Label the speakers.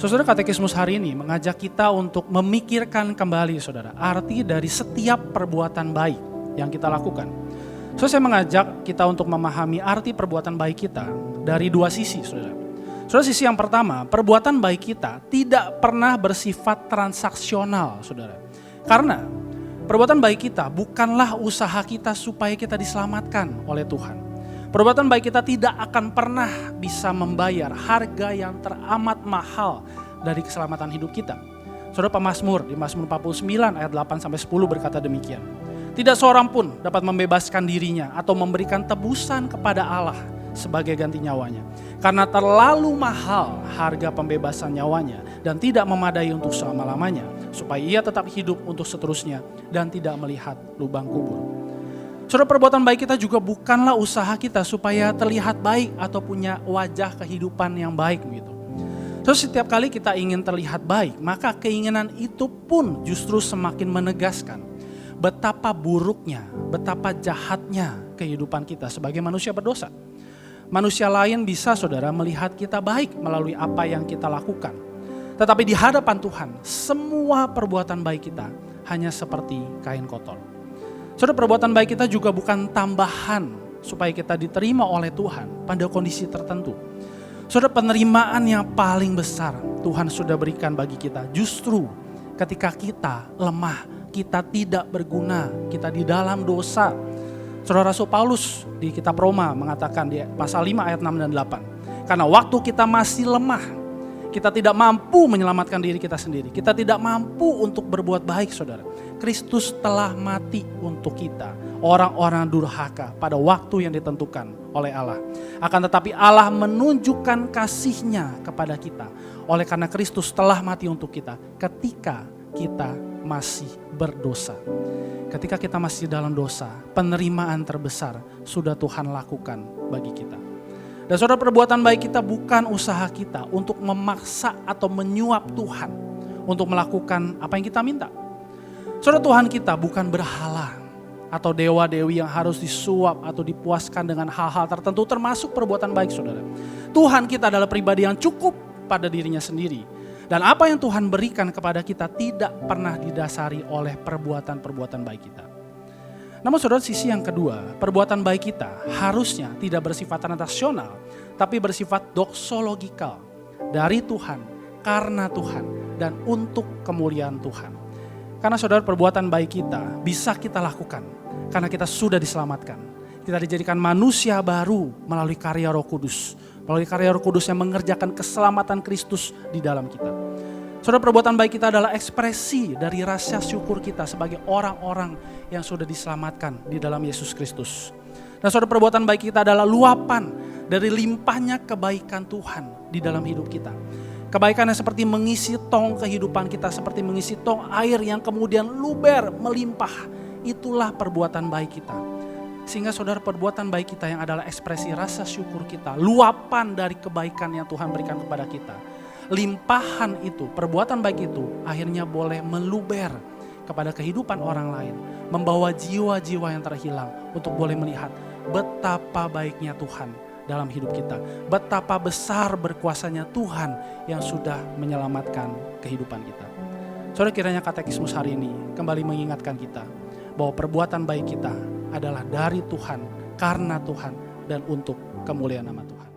Speaker 1: Saudara, katekismus hari ini mengajak kita untuk memikirkan kembali, saudara, arti dari setiap perbuatan baik yang kita lakukan. So, saya mengajak kita untuk memahami arti perbuatan baik kita dari dua sisi, saudara. Saudara, sisi yang pertama, perbuatan baik kita tidak pernah bersifat transaksional, saudara. Karena perbuatan baik kita bukanlah usaha kita supaya kita diselamatkan oleh Tuhan. Perbuatan baik kita tidak akan pernah bisa membayar harga yang teramat mahal dari keselamatan hidup kita. Saudara, pemazmur di Mazmur 49 ayat 8-10 berkata demikian. Tidak seorang pun dapat membebaskan dirinya atau memberikan tebusan kepada Allah sebagai ganti nyawanya. Karena terlalu mahal harga pembebasan nyawanya dan tidak memadai untuk selama-lamanya. Supaya ia tetap hidup untuk seterusnya dan tidak melihat lubang kubur. Saudara, perbuatan baik kita juga bukanlah usaha kita supaya terlihat baik atau punya wajah kehidupan yang baik gitu. Terus setiap kali kita ingin terlihat baik, maka keinginan itu pun justru semakin menegaskan betapa buruknya, betapa jahatnya kehidupan kita sebagai manusia berdosa. Manusia lain bisa, saudara, melihat kita baik melalui apa yang kita lakukan. Tetapi di hadapan Tuhan, semua perbuatan baik kita hanya seperti kain kotor. Saudara, perbuatan baik kita juga bukan tambahan supaya kita diterima oleh Tuhan pada kondisi tertentu. Saudara, penerimaan yang paling besar Tuhan sudah berikan bagi kita justru ketika kita lemah, kita tidak berguna, kita di dalam dosa. Saudara, Rasul Paulus di kitab Roma mengatakan di pasal 5 ayat 6 dan 8. Karena waktu kita masih lemah, kita tidak mampu menyelamatkan diri kita sendiri. Kita tidak mampu untuk berbuat baik, saudara. Kristus telah mati untuk kita, orang-orang durhaka pada waktu yang ditentukan oleh Allah. Akan tetapi Allah menunjukkan kasih-Nya kepada kita. Oleh karena Kristus telah mati untuk kita ketika kita masih berdosa. Ketika kita masih dalam dosa, penerimaan terbesar sudah Tuhan lakukan bagi kita. Dan saudara, perbuatan baik kita bukan usaha kita untuk memaksa atau menyuap Tuhan untuk melakukan apa yang kita minta. Saudara, Tuhan kita bukan berhala atau dewa-dewi yang harus disuap atau dipuaskan dengan hal-hal tertentu termasuk perbuatan baik, saudara. Tuhan kita adalah pribadi yang cukup pada dirinya sendiri. Dan apa yang Tuhan berikan kepada kita tidak pernah didasari oleh perbuatan-perbuatan baik kita. Namun saudara, sisi yang kedua, perbuatan baik kita harusnya tidak bersifat transaksional, tapi bersifat doksologikal, dari Tuhan, karena Tuhan, dan untuk kemuliaan Tuhan. Karena saudara, perbuatan baik kita bisa kita lakukan karena kita sudah diselamatkan. Kita dijadikan manusia baru melalui karya Roh Kudus. Melalui karya Roh Kudus yang mengerjakan keselamatan Kristus di dalam kita. Saudara, perbuatan baik kita adalah ekspresi dari rasa syukur kita sebagai orang-orang yang sudah diselamatkan di dalam Yesus Kristus. Dan saudara, perbuatan baik kita adalah luapan dari limpahnya kebaikan Tuhan di dalam hidup kita. Kebaikan yang seperti mengisi tong kehidupan kita, seperti mengisi tong air yang kemudian luber, melimpah. Itulah perbuatan baik kita. Sehingga saudara, perbuatan baik kita yang adalah ekspresi rasa syukur kita, luapan dari kebaikan yang Tuhan berikan kepada kita. Limpahan itu, perbuatan baik itu akhirnya boleh meluber kepada kehidupan orang lain. Membawa jiwa-jiwa yang terhilang untuk boleh melihat betapa baiknya Tuhan dalam hidup kita. Betapa besar berkuasanya Tuhan yang sudah menyelamatkan kehidupan kita. Saudara, kiranya katekismus hari ini kembali mengingatkan kita bahwa perbuatan baik kita adalah dari Tuhan, karena Tuhan, dan untuk kemuliaan nama Tuhan.